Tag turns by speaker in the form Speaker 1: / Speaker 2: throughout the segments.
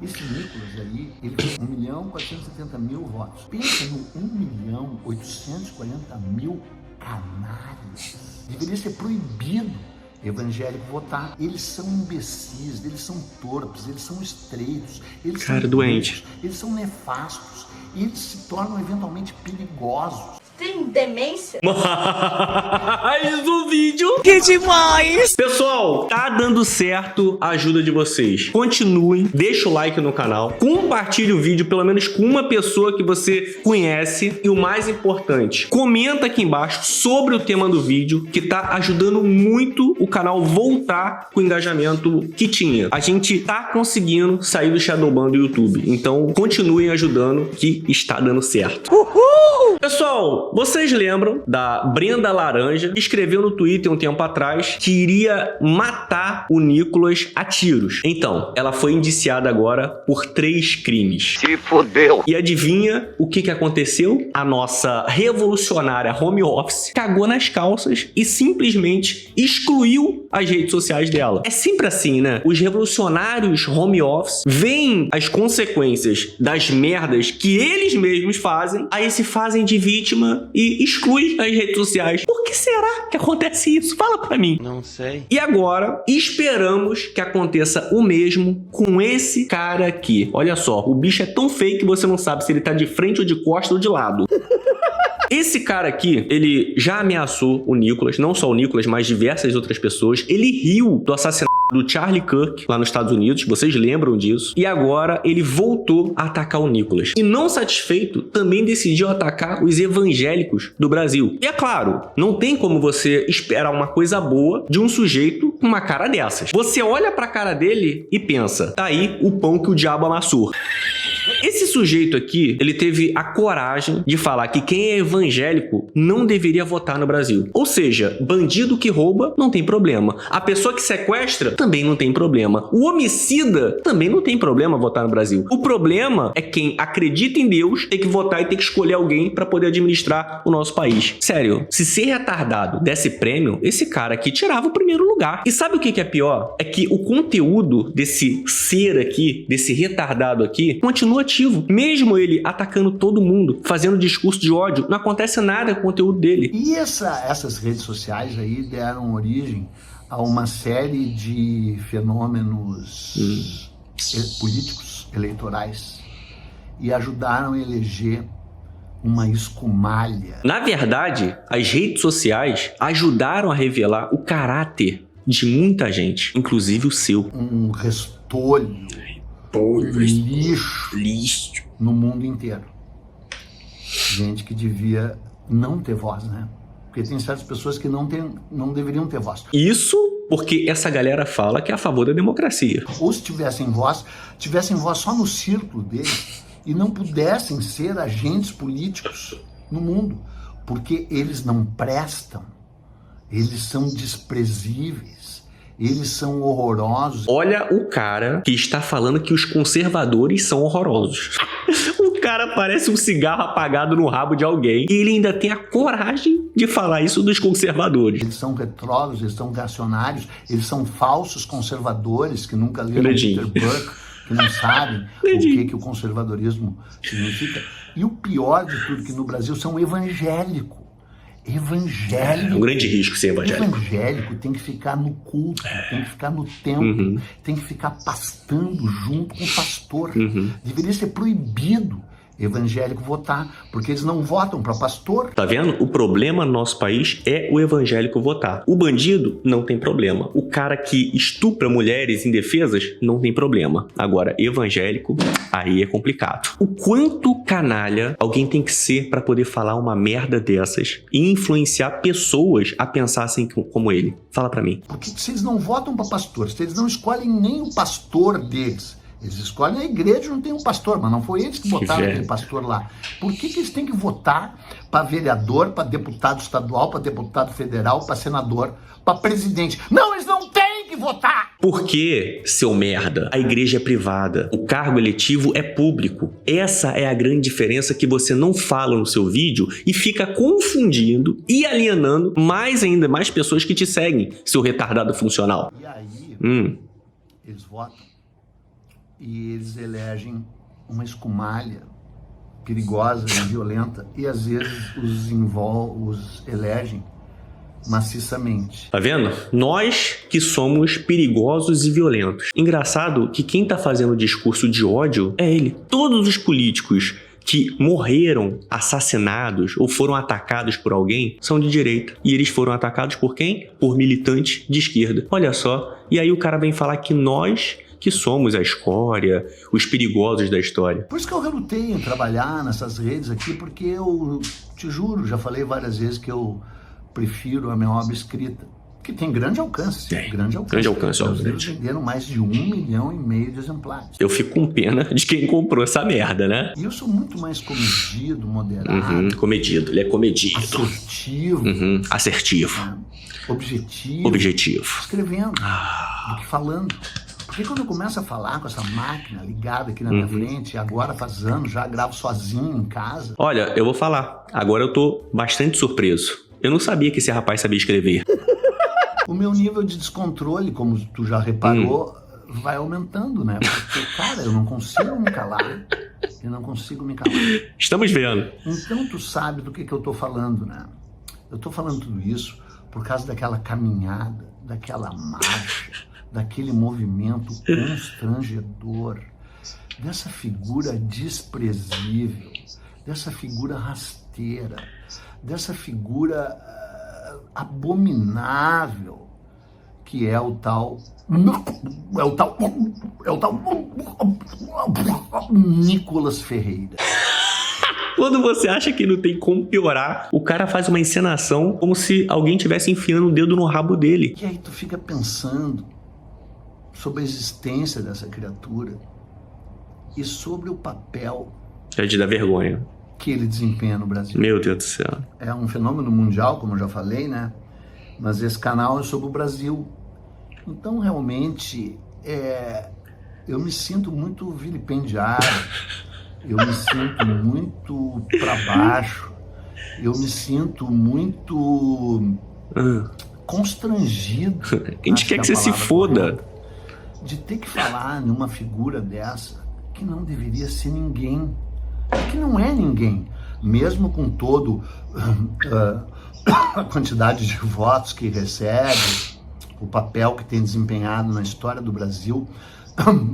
Speaker 1: Esse Nicolas aí, ele fez 1.470.000 votos. Pensa no 1.840.000 canalhas. Deveria ser proibido evangélico votar. Eles são imbecis, eles são torpes, eles são estreitos, eles são
Speaker 2: doente.
Speaker 1: Eles são nefastos, e eles se tornam eventualmente perigosos.
Speaker 3: Tem demência?
Speaker 2: Mais um vídeo. Que demais! Pessoal, tá dando certo a ajuda de vocês. Continuem, deixa o like no canal, compartilhe o vídeo pelo menos com uma pessoa que você conhece e o mais importante, comenta aqui embaixo sobre o tema do vídeo, que tá ajudando muito o canal voltar com o engajamento que tinha. A gente tá conseguindo sair do Shadowban do YouTube, então continuem ajudando que está dando certo. Uhul! Pessoal, vocês lembram da Brenda Laranja, que escreveu no Twitter um tempo atrás que iria matar o Nicolas a tiros. Então, ela foi indiciada agora por 3 crimes.
Speaker 4: Se fodeu!
Speaker 2: E adivinha o que aconteceu? A nossa revolucionária home office cagou nas calças e simplesmente excluiu as redes sociais dela. É sempre assim, né? Os revolucionários home office veem as consequências das merdas que eles mesmos fazem, aí se fazem de vítima e exclui as redes sociais. Por que será que acontece isso? Fala pra mim.
Speaker 4: Não sei.
Speaker 2: E agora, esperamos que aconteça o mesmo com esse cara aqui. Olha só, o bicho é tão feio que você não sabe se ele tá de frente ou de costa ou de lado. Esse cara aqui, ele já ameaçou o Nicolas, não só o Nicolas, mas diversas outras pessoas. Ele riu do assassinato do Charlie Kirk lá nos Estados Unidos, vocês lembram disso? E agora ele voltou a atacar o Nicolas. E não satisfeito, também decidiu atacar os evangélicos do Brasil. E é claro, não tem como você esperar uma coisa boa de um sujeito com uma cara dessas. Você olha pra cara dele e pensa, tá aí o pão que o diabo amassou. Esse sujeito aqui, ele teve a coragem de falar que quem é evangélico não deveria votar no Brasil. Ou seja, bandido que rouba não tem problema. A pessoa que sequestra também não tem problema. O homicida também não tem problema votar no Brasil. O problema é quem acredita em Deus tem que votar e tem que escolher alguém para poder administrar o nosso país. Sério, se ser retardado desse prêmio, esse cara aqui tirava o primeiro lugar. E sabe o que é pior? É que o conteúdo desse ser aqui, desse retardado aqui, continua ativo. Mesmo ele atacando todo mundo, fazendo discurso de ódio, não acontece nada com o conteúdo dele.
Speaker 1: E essas redes sociais aí deram origem a uma série de fenômenos políticos, eleitorais, e ajudaram a eleger uma escumalha.
Speaker 2: Na verdade, as redes sociais ajudaram a revelar o caráter de muita gente, inclusive o seu.
Speaker 1: Um restolho, lixo no mundo inteiro. Gente que devia não ter voz, né? Porque tem certas pessoas que não deveriam ter voz.
Speaker 2: Isso porque essa galera fala que é a favor da democracia.
Speaker 1: Ou se tivessem voz só no círculo deles e não pudessem ser agentes políticos no mundo, porque eles não prestam, eles são desprezíveis. Eles são horrorosos.
Speaker 2: Olha o cara que está falando que os conservadores são horrorosos. O cara parece um cigarro apagado no rabo de alguém. E ele ainda tem a coragem de falar isso dos conservadores.
Speaker 1: Eles são retrógrados, eles são reacionários, eles são falsos conservadores que nunca leram Peter Burke, que não sabem o que o conservadorismo significa. E o pior de tudo, que no Brasil são evangélicos. Evangélico.
Speaker 2: É um grande risco ser evangélico.
Speaker 1: Evangélico tem que ficar no culto, tem que ficar no templo, tem que ficar pastando junto com o pastor. Deveria ser proibido evangélico votar, porque eles não votam para pastor.
Speaker 2: Tá vendo? O problema no nosso país é o evangélico votar. O bandido não tem problema. O cara que estupra mulheres indefesas não tem problema. Agora, evangélico, aí é complicado. O quanto canalha alguém tem que ser para poder falar uma merda dessas e influenciar pessoas a pensar assim como ele? Fala pra mim.
Speaker 1: Porque se eles não votam para pastor, se eles não escolhem nem o pastor deles, eles escolhem a igreja, não tem um pastor, mas não foi eles que votaram aquele pastor lá. Por que eles têm que votar para vereador, para deputado estadual, para deputado federal, para senador, para presidente? Não, eles não têm que votar!
Speaker 2: Porque, seu merda, a igreja é privada, o cargo eletivo é público. Essa é a grande diferença que você não fala no seu vídeo e fica confundindo e alienando mais pessoas que te seguem, seu retardado funcional.
Speaker 1: E aí, eles votam. e eles elegem uma escumalha perigosa e violenta e às vezes os elegem maciçamente.
Speaker 2: Tá vendo? Nós que somos perigosos e violentos. Engraçado que quem tá fazendo o discurso de ódio é ele. Todos os políticos que morreram assassinados ou foram atacados por alguém são de direita. E eles foram atacados por quem? Por militantes de esquerda. Olha só. E aí o cara vem falar que nós que somos a escória, os perigosos da história.
Speaker 1: Por isso que eu relutei em trabalhar nessas redes aqui, porque eu te juro, já falei várias vezes que eu prefiro a minha obra escrita, que tem grande alcance. Grande alcance. Os livros venderam mais de 1,5 milhão de exemplares.
Speaker 2: Eu fico com pena de quem comprou essa merda, né?
Speaker 1: E eu sou muito mais comedido, moderado.
Speaker 2: Comedido, ele é comedido.
Speaker 1: Assertivo.
Speaker 2: Assertivo.
Speaker 1: Objetivo. Escrevendo do que falando. Porque quando eu começo a falar com essa máquina ligada aqui na minha frente, agora faz anos, já gravo sozinho em casa.
Speaker 2: Olha, eu vou falar. Agora eu tô bastante surpreso. Eu não sabia que esse rapaz sabia escrever.
Speaker 1: O meu nível de descontrole, como tu já reparou, vai aumentando, né? Porque, cara, eu não consigo me calar.
Speaker 2: Estamos vendo.
Speaker 1: Então tu sabe do que eu tô falando, né? Eu tô falando tudo isso por causa daquela caminhada, daquela marcha, daquele movimento constrangedor, dessa figura desprezível, dessa figura rasteira, dessa figura abominável que é o tal Nicolas Ferreira.
Speaker 2: Quando você acha que não tem como piorar, o cara faz uma encenação como se alguém estivesse enfiando o dedo no rabo dele.
Speaker 1: E aí tu fica pensando sobre a existência dessa criatura e sobre o papel
Speaker 2: É de dar vergonha.
Speaker 1: que ele desempenha no Brasil.
Speaker 2: Meu Deus do céu.
Speaker 1: É um fenômeno mundial, como eu já falei, né? Mas esse canal é sobre o Brasil. Então, realmente, eu me sinto muito vilipendiado, eu me sinto muito para baixo, eu me sinto muito constrangido.
Speaker 2: A gente quer que você se foda.
Speaker 1: De ter que falar numa figura dessa que não deveria ser ninguém, que não é ninguém, mesmo com todo a quantidade de votos que recebe, o papel que tem desempenhado na história do Brasil,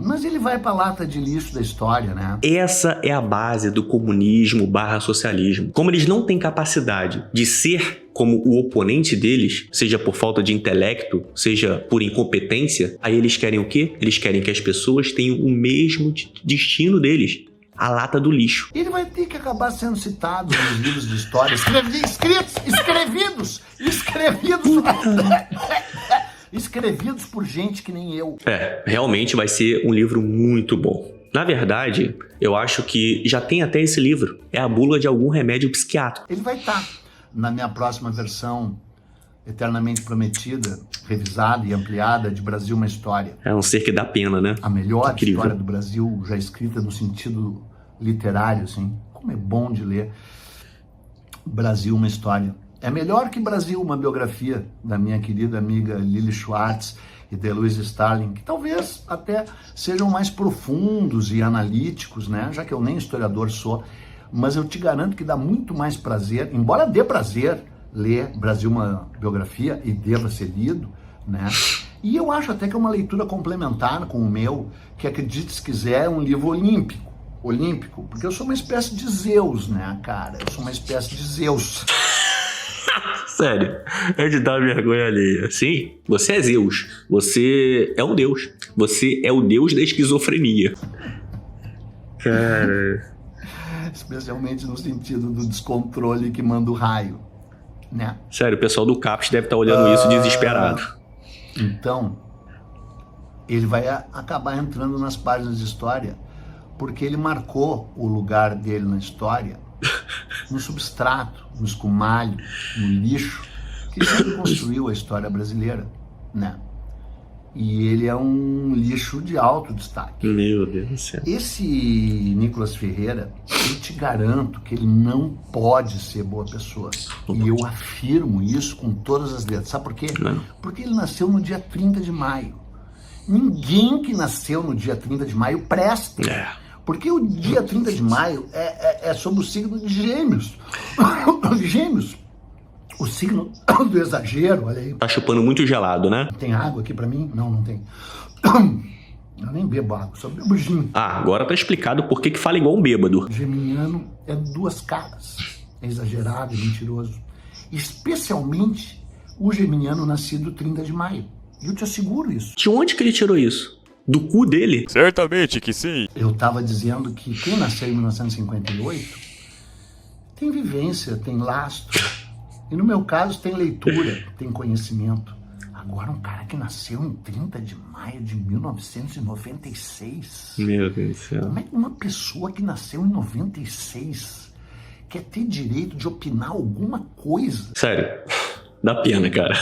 Speaker 1: mas ele vai pra lata de lixo da história, né?
Speaker 2: Essa é a base do comunismo/socialismo. Como eles não têm capacidade de ser como o oponente deles, seja por falta de intelecto, seja por incompetência, aí eles querem o quê? Eles querem que as pessoas tenham o mesmo destino deles. A lata do lixo.
Speaker 1: Ele vai ter que acabar sendo citado nos livros de história. Escrevidos por gente que nem eu.
Speaker 2: Realmente vai ser um livro muito bom. Na verdade, eu acho que já tem até esse livro. É a bula de algum remédio psiquiátrico.
Speaker 1: Ele vai estar na minha próxima versão eternamente prometida, revisada e ampliada de Brasil, uma história.
Speaker 2: É um ser que dá pena, né?
Speaker 1: A melhor história do Brasil já escrita no sentido literário, assim. Como é bom de ler Brasil, uma história. É melhor que Brasil, uma biografia da minha querida amiga Lili Schwartz e de Louise Starling, que talvez até sejam mais profundos e analíticos, né? Já que eu nem historiador sou, mas eu te garanto que dá muito mais prazer, embora dê prazer ler Brasil, uma biografia, e deva ser lido, né? E eu acho até que é uma leitura complementar com o meu, que, acredite se quiser, é um livro olímpico, porque eu sou uma espécie de Zeus, né, cara? Eu sou uma espécie de Zeus.
Speaker 2: Sério, é de dar vergonha alheia. Sim, você é Zeus. Você é um deus. Você é o deus da esquizofrenia. Cara...
Speaker 1: Especialmente no sentido do descontrole que manda o raio, né?
Speaker 2: Sério, o pessoal do CAPES deve estar olhando isso desesperado.
Speaker 1: Então, ele vai acabar entrando nas páginas de história, porque ele marcou o lugar dele na história no substrato, no escumalho, no lixo, que sempre construiu a história brasileira, né? E ele é um lixo de alto destaque.
Speaker 2: Meu Deus do céu.
Speaker 1: Esse Nicolas Ferreira, eu te garanto que ele não pode ser boa pessoa. E eu afirmo isso com todas as letras. Sabe por quê? Porque ele nasceu no dia 30 de maio. Ninguém que nasceu no dia 30 de maio presta. Porque o dia 30 de maio é sobre o signo de Gêmeos. Gêmeos. O signo do exagero, olha aí.
Speaker 2: Tá chupando muito gelado, né?
Speaker 1: Tem água aqui pra mim? Não, não tem. Eu nem bebo água, só bebo gin.
Speaker 2: Agora tá explicado por que fala igual um bêbado.
Speaker 1: Geminiano é duas caras. É exagerado, é mentiroso. Especialmente o geminiano nascido 30 de maio. Eu te asseguro isso.
Speaker 2: De onde que ele tirou isso? Do cu dele?
Speaker 3: Certamente que sim.
Speaker 1: Eu tava dizendo que quem nasceu em 1958 tem vivência, tem lastro. E no meu caso tem leitura, tem conhecimento. Agora um cara que nasceu em 30 de maio de 1996.
Speaker 2: Meu Deus do céu.
Speaker 1: Como é que uma pessoa que nasceu em 96 quer ter direito de opinar alguma coisa?
Speaker 2: Sério, dá pena, cara.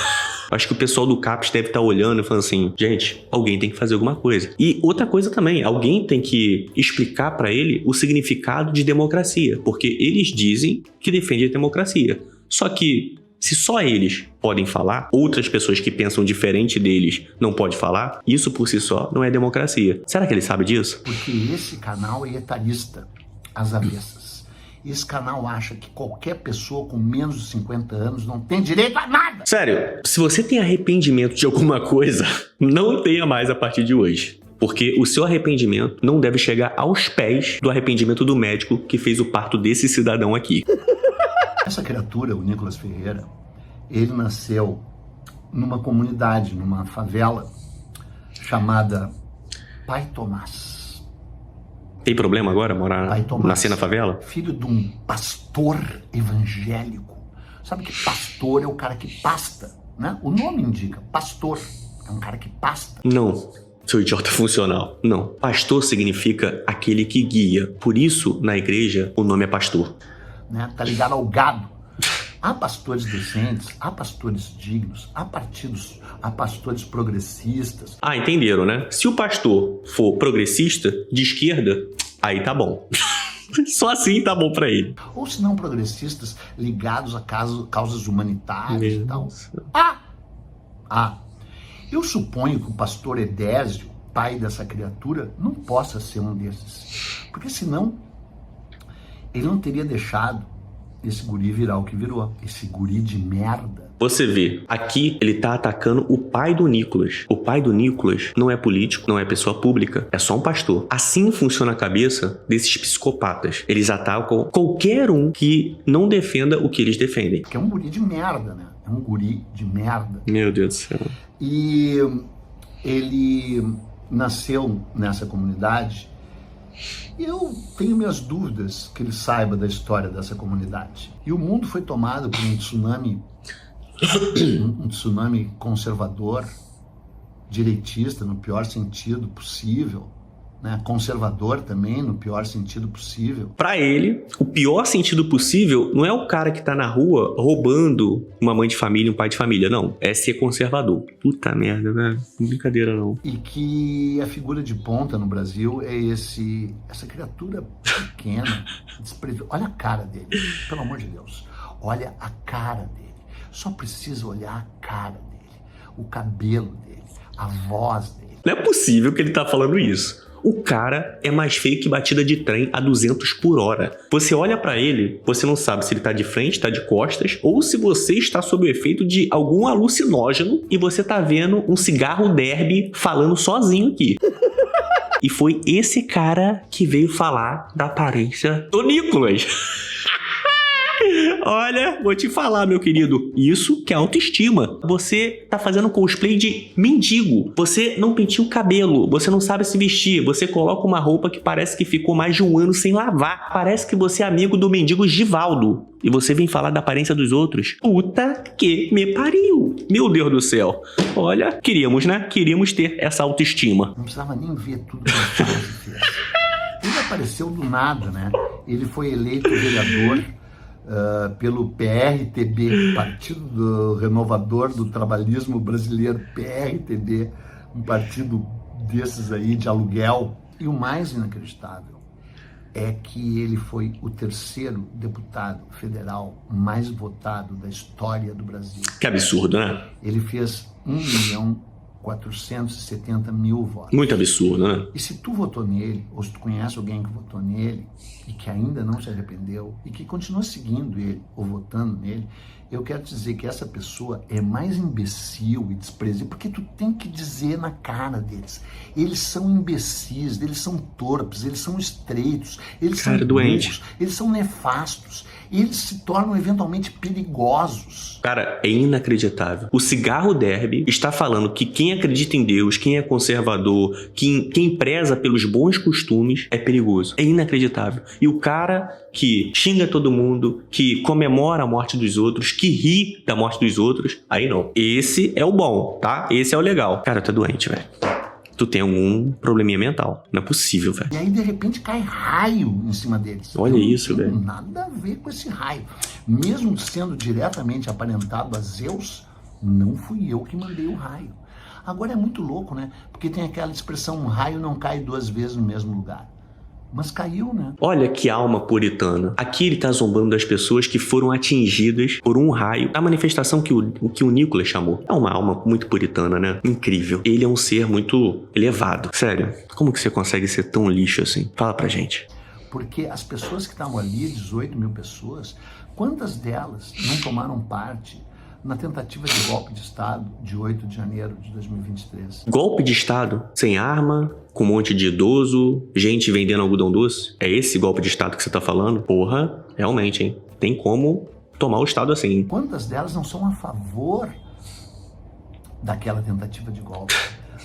Speaker 2: Acho que o pessoal do CAPES deve estar olhando e falando assim, gente, alguém tem que fazer alguma coisa. E outra coisa também, alguém tem que explicar pra ele o significado de democracia, porque eles dizem que defendem a democracia. Só que, se só eles podem falar, outras pessoas que pensam diferente deles não podem falar, isso por si só não é democracia. Será que ele sabe disso?
Speaker 1: Porque esse canal é etarista, às avessas. Esse canal acha que qualquer pessoa com menos de 50 anos não tem direito a nada.
Speaker 2: Sério, se você tem arrependimento de alguma coisa, não tenha mais a partir de hoje. Porque o seu arrependimento não deve chegar aos pés do arrependimento do médico que fez o parto desse cidadão aqui.
Speaker 1: Essa criatura, o Nicolas Ferreira, ele nasceu numa comunidade, numa favela chamada Pai Tomás.
Speaker 2: Tem problema agora morar,
Speaker 1: Pai Tomás,
Speaker 2: nascer na favela?
Speaker 1: filho de um pastor evangélico. Sabe que pastor é o cara que pasta, né? O nome indica, pastor. É um cara que pasta.
Speaker 2: Não, seu idiota funcional. Não. Pastor significa aquele que guia. Por isso, na igreja, o nome é pastor.
Speaker 1: Né? Tá ligado ao gado. Há pastores decentes, há pastores dignos, há pastores progressistas.
Speaker 2: Entenderam, né? Se o pastor for progressista, de esquerda, aí tá bom. Só assim tá bom pra ele.
Speaker 1: Ou se não progressistas ligados a causas humanitárias e tal. Eu suponho que o pastor Edésio, pai dessa criatura, não possa ser um desses. Porque senão ele não teria deixado esse guri virar o que virou. Esse guri de merda.
Speaker 2: Você vê, aqui ele tá atacando o pai do Nicolas. O pai do Nicolas não é político, não é pessoa pública, é só um pastor. Assim funciona a cabeça desses psicopatas. Eles atacam qualquer um que não defenda o que eles defendem.
Speaker 1: Porque é um guri de merda, né? É um guri de merda.
Speaker 2: Meu Deus do céu.
Speaker 1: E ele nasceu nessa comunidade. E eu tenho minhas dúvidas que ele saiba da história dessa comunidade. E o mundo foi tomado por um tsunami conservador, direitista no pior sentido possível, né? Conservador também no pior sentido possível.
Speaker 2: Pra ele, o pior sentido possível não é o cara que tá na rua roubando uma mãe de família, um pai de família, não. É ser conservador. Puta merda, né? Brincadeira não.
Speaker 1: E que a figura de ponta no Brasil é essa criatura pequena, desprezível. Olha a cara dele, pelo amor de Deus. Olha a cara dele. Só precisa olhar a cara dele, o cabelo dele, a voz dele.
Speaker 2: Não é possível que ele tá falando isso. O cara é mais feio que batida de trem a 200 por hora. Você olha pra ele, você não sabe se ele tá de frente, tá de costas, ou se você está sob o efeito de algum alucinógeno e você tá vendo um cigarro derby falando sozinho aqui. E foi esse cara que veio falar da aparência do Nicolas. Olha, vou te falar, meu querido, isso que é autoestima. Você tá fazendo cosplay de mendigo. Você não penteia o cabelo, você não sabe se vestir, você coloca uma roupa que parece que ficou mais de um ano sem lavar. Parece que você é amigo do mendigo Givaldo. E você vem falar da aparência dos outros? Puta que me pariu. Meu Deus do céu. Olha, queríamos, né? Queríamos ter essa autoestima.
Speaker 1: Não precisava nem ver tudo que ele fez. Ele apareceu do nada, né? Ele foi eleito vereador pelo PRTB, Partido Renovador do Trabalhismo Brasileiro, PRTB, um partido desses aí de aluguel. E o mais inacreditável é que ele foi o terceiro deputado federal mais votado da história do Brasil.
Speaker 2: Que absurdo, né?
Speaker 1: Ele fez 1 470 mil votos.
Speaker 2: Muito absurdo, né?
Speaker 1: E se tu votou nele, ou se tu conhece alguém que votou nele, e que ainda não se arrependeu, e que continua seguindo ele, ou votando nele, eu quero te dizer que essa pessoa é mais imbecil e desprezível, porque tu tem que dizer na cara deles. Eles são imbecis, eles são torpes, eles são estreitos, eles são doentes, eles são nefastos, eles se tornam eventualmente perigosos.
Speaker 2: Cara, é inacreditável. O Cigarro Derby está falando que quem acredita em Deus, quem é conservador, quem preza pelos bons costumes é perigoso. É inacreditável. E o cara que xinga todo mundo, que comemora a morte dos outros, que ri da morte dos outros, aí não. Esse é o bom, tá? Esse é o legal. Cara, tu é doente, velho. Tu tem algum probleminha mental. Não é possível, velho.
Speaker 1: E aí, de repente, cai raio em cima deles.
Speaker 2: Olha isso, velho.
Speaker 1: Não tem nada a ver com esse raio. Mesmo sendo diretamente aparentado a Zeus, não fui eu que mandei o raio. Agora é muito louco, né? Porque tem aquela expressão, um raio não cai duas vezes no mesmo lugar. Mas caiu, né?
Speaker 2: Olha que alma puritana. Aqui ele tá zombando das pessoas que foram atingidas por um raio. A manifestação que o Nicolas chamou. É uma alma muito puritana, né? Incrível. Ele é um ser muito elevado. Sério, como que você consegue ser tão lixo assim? Fala pra gente.
Speaker 1: Porque as pessoas que estavam ali, 18 mil pessoas, quantas delas não tomaram parte na tentativa de golpe de Estado de 8 de janeiro de 2023?
Speaker 2: Golpe de Estado? Sem arma, com um monte de idoso, gente vendendo algodão doce? É esse golpe de Estado que você tá falando? Porra, realmente, hein? Tem como tomar o Estado assim.
Speaker 1: Quantas delas não são a favor daquela tentativa de golpe?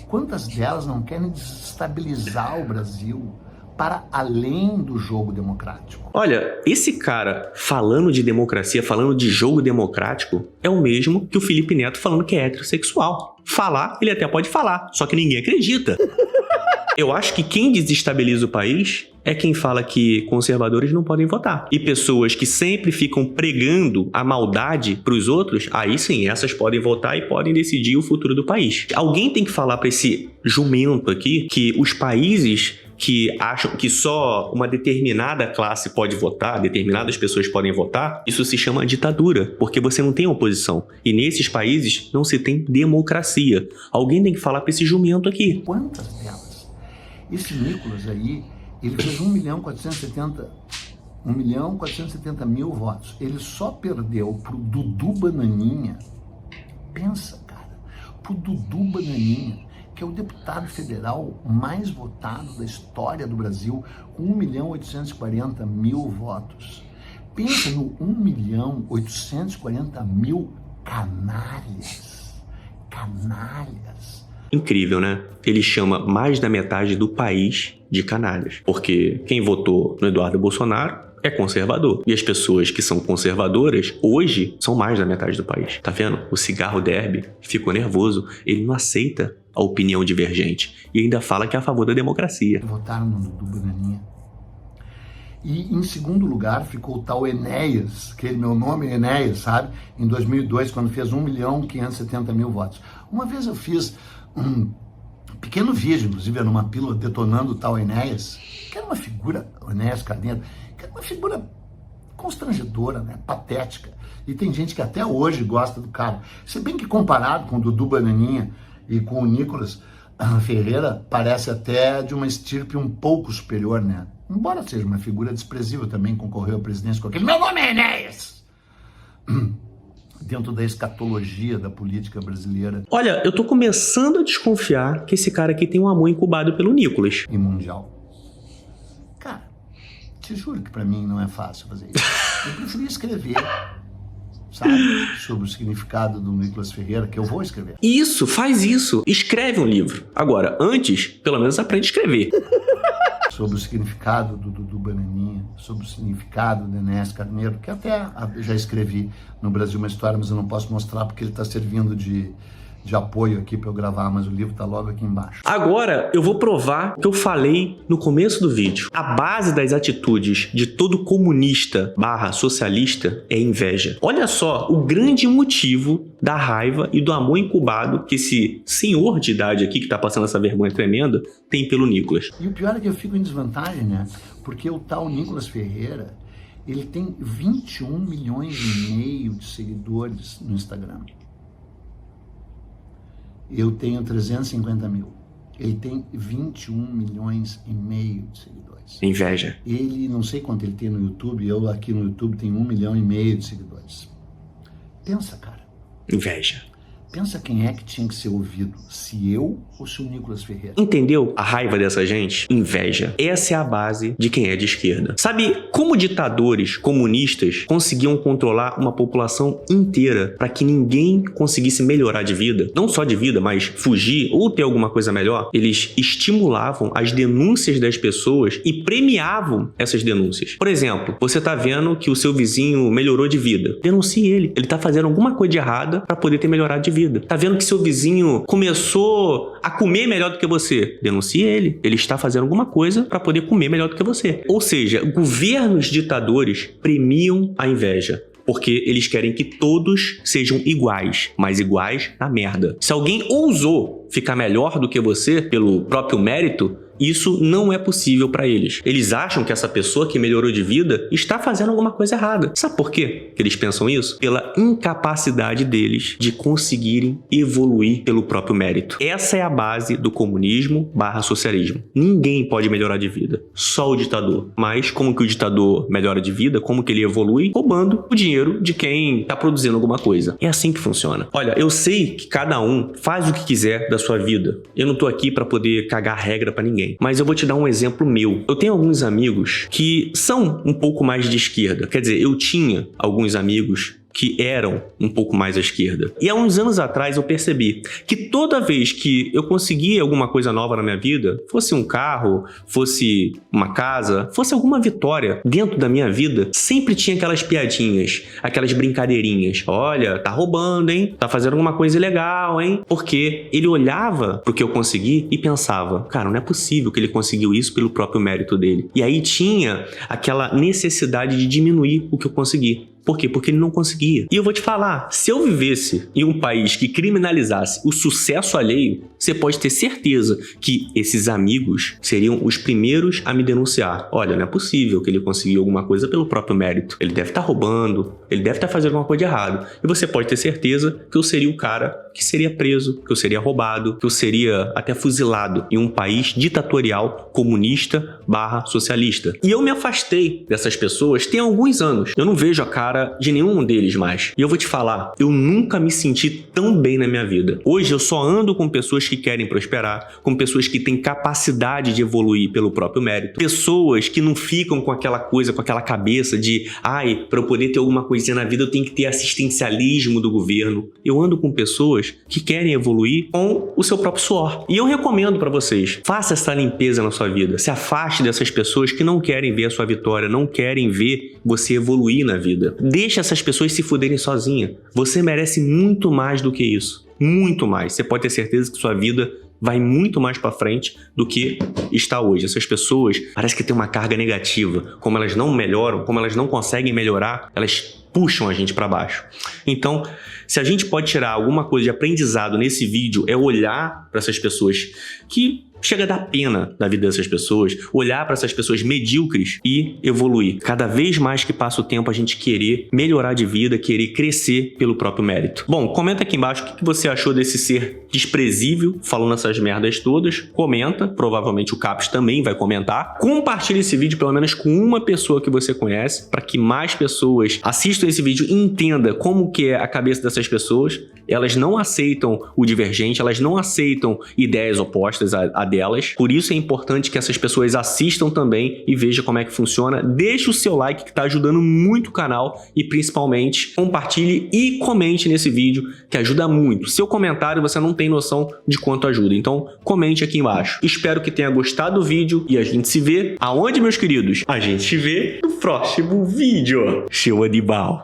Speaker 1: Quantas delas não querem desestabilizar o Brasil para além do jogo democrático?
Speaker 2: Olha, esse cara falando de democracia, falando de jogo democrático, é o mesmo que o Felipe Neto falando que é heterossexual. Falar, ele até pode falar, só que ninguém acredita. Eu acho que quem desestabiliza o país é quem fala que conservadores não podem votar. E pessoas que sempre ficam pregando a maldade pros outros, aí sim, essas podem votar e podem decidir o futuro do país. Alguém tem que falar para esse jumento aqui que os países que acham que só uma determinada classe pode votar, determinadas pessoas podem votar, isso se chama ditadura, porque você não tem oposição. E nesses países não se tem democracia. Alguém tem que falar para esse jumento aqui.
Speaker 1: Quantas delas? Esse Nicolas aí, ele fez 1.470.000 votos. Ele só perdeu pro Dudu Bananinha. Pensa, cara, pro Dudu Bananinha, que é o deputado federal mais votado da história do Brasil, com 1.840.000 votos. Pensa no 1.840.000 canalhas. Canalhas.
Speaker 2: Incrível, né? Ele chama mais da metade do país de canalhas. Porque quem votou no Eduardo Bolsonaro é conservador. E as pessoas que são conservadoras, hoje, são mais da metade do país. Tá vendo? O Cigarro Derby ficou nervoso. Ele não aceita a opinião divergente. E ainda fala que é a favor da democracia.
Speaker 1: Votaram no Dudu Bananinha. E em segundo lugar ficou o tal Enéas, que meu nome é Enéas, sabe? Em 2002, quando fez 1.570.000 votos. Uma vez eu fiz um pequeno vídeo, inclusive era uma pílula detonando o tal Enéas, que era uma figura, o Enéas Carneiro, que era uma figura constrangedora, né? Patética. E tem gente que até hoje gosta do cara. Se bem que comparado com o Dudu Bananinha e com o Nicolas Ferreira, parece até de uma estirpe um pouco superior, né? Embora seja uma figura desprezível, também concorreu à presidência com aquele: meu nome é Enéas! Dentro da escatologia da política brasileira.
Speaker 2: Olha, eu tô começando a desconfiar que esse cara aqui tem um amor incubado pelo Nicolas.
Speaker 1: E mundial. Cara, te juro que pra mim não é fácil fazer isso. Eu preferi escrever, sabe, sobre o significado do Nicolas Ferreira, que eu vou escrever.
Speaker 2: Isso, faz isso. Escreve um livro. Agora, antes, pelo menos aprende a escrever.
Speaker 1: Sobre o significado do Dudu Bananinha, sobre o significado do Enéas Carneiro, que até já escrevi no Brasil uma história, mas eu não posso mostrar porque ele está servindo de apoio aqui para eu gravar, mas o livro está logo aqui embaixo.
Speaker 2: Agora eu vou provar o que eu falei no começo do vídeo. A base das atitudes de todo comunista / socialista é inveja. Olha só o grande motivo da raiva e do amor incubado que esse senhor de idade aqui, que tá passando essa vergonha tremenda, tem pelo Nicolas.
Speaker 1: E o pior é que eu fico em desvantagem, né? Porque o tal Nicolas Ferreira, ele tem 21 milhões e meio de seguidores no Instagram. Eu tenho 350 mil. Ele tem 21 milhões e meio de seguidores.
Speaker 2: Inveja.
Speaker 1: Ele, não sei quanto ele tem no YouTube, eu aqui no YouTube tenho 1,5 milhão de seguidores. Pensa, cara.
Speaker 2: Inveja.
Speaker 1: Pensa quem é que tinha que ser ouvido, se eu ou se o Nicolas Ferreira.
Speaker 2: Entendeu a raiva dessa gente? Inveja. Essa é a base de quem é de esquerda. Sabe como ditadores comunistas conseguiam controlar uma população inteira para que ninguém conseguisse melhorar de vida? Não só de vida, mas fugir ou ter alguma coisa melhor? Eles estimulavam as denúncias das pessoas e premiavam essas denúncias. Por exemplo, você tá vendo que o seu vizinho melhorou de vida. Denuncie ele. Ele tá fazendo alguma coisa de errada para poder ter melhorado de vida. Tá vendo que seu vizinho começou a comer melhor do que você? Denuncie ele. Ele está fazendo alguma coisa para poder comer melhor do que você. Ou seja, governos ditadores premiam a inveja. Porque eles querem que todos sejam iguais, mas iguais na merda. Se alguém ousou ficar melhor do que você pelo próprio mérito, isso não é possível para eles. Eles acham que essa pessoa que melhorou de vida está fazendo alguma coisa errada. Sabe por quê que eles pensam isso? Pela incapacidade deles de conseguirem evoluir pelo próprio mérito. Essa é a base do comunismo/socialismo. Ninguém pode melhorar de vida, só o ditador. Mas como que o ditador melhora de vida? Como que ele evolui? Roubando o dinheiro de quem está produzindo alguma coisa. É assim que funciona. Olha, eu sei que cada um faz o que quiser da sua vida. Eu não tô aqui para poder cagar regra para ninguém. Mas eu vou te dar um exemplo meu. Eu tenho alguns amigos que são um pouco mais de esquerda. Quer dizer, eu tinha alguns amigos que eram um pouco mais à esquerda. E há uns anos atrás eu percebi que toda vez que eu conseguia alguma coisa nova na minha vida, fosse um carro, fosse uma casa, fosse alguma vitória dentro da minha vida, sempre tinha aquelas piadinhas, aquelas brincadeirinhas. Olha, tá roubando, hein? Tá fazendo alguma coisa ilegal, hein? Porque ele olhava pro que eu consegui e pensava, cara, não é possível que ele conseguiu isso pelo próprio mérito dele. E aí tinha aquela necessidade de diminuir o que eu consegui. Por quê? Porque ele não conseguia. E eu vou te falar, se eu vivesse em um país que criminalizasse o sucesso alheio, você pode ter certeza que esses amigos seriam os primeiros a me denunciar. Olha, não é possível que ele conseguiu alguma coisa pelo próprio mérito. Ele deve estar roubando, ele deve estar fazendo alguma coisa de errado. E você pode ter certeza que eu seria o cara que seria preso, que eu seria roubado, que eu seria até fuzilado em um país ditatorial, comunista/socialista. E eu me afastei dessas pessoas tem alguns anos. Eu não vejo a cara de nenhum deles mais. E eu vou te falar, eu nunca me senti tão bem na minha vida. Hoje eu só ando com pessoas que querem prosperar, com pessoas que têm capacidade de evoluir pelo próprio mérito. Pessoas que não ficam com aquela coisa, com aquela cabeça de ai, para eu poder ter alguma coisinha na vida eu tenho que ter assistencialismo do governo. Eu ando com pessoas que querem evoluir com o seu próprio suor. E eu recomendo para vocês, faça essa limpeza na sua vida. Se afaste dessas pessoas que não querem ver a sua vitória, não querem ver você evoluir na vida. Deixa essas pessoas se fuderem sozinhas. Você merece muito mais do que isso. Muito mais. Você pode ter certeza que sua vida vai muito mais para frente do que está hoje. Essas pessoas parece que tem uma carga negativa. Como elas não melhoram, como elas não conseguem melhorar, elas puxam a gente para baixo. Então, se a gente pode tirar alguma coisa de aprendizado nesse vídeo, é olhar para essas pessoas que chega a dar pena da vida dessas pessoas, olhar para essas pessoas medíocres e evoluir. Cada vez mais que passa o tempo, a gente querer melhorar de vida, querer crescer pelo próprio mérito. Bom, comenta aqui embaixo o que você achou desse ser desprezível, falando essas merdas todas. Comenta, provavelmente o Caps também vai comentar. Compartilhe esse vídeo pelo menos com uma pessoa que você conhece, para que mais pessoas assistam esse vídeo e entendam como que é a cabeça dessas pessoas. Elas não aceitam o divergente, elas não aceitam ideias opostas a delas. Por isso é importante que essas pessoas assistam também e vejam como é que funciona. Deixe o seu like que está ajudando muito o canal e principalmente compartilhe e comente nesse vídeo que ajuda muito. Seu comentário você não tem noção de quanto ajuda, então comente aqui embaixo. Espero que tenha gostado do vídeo e a gente se vê aonde, meus queridos? A gente se vê no próximo vídeo. Show animal!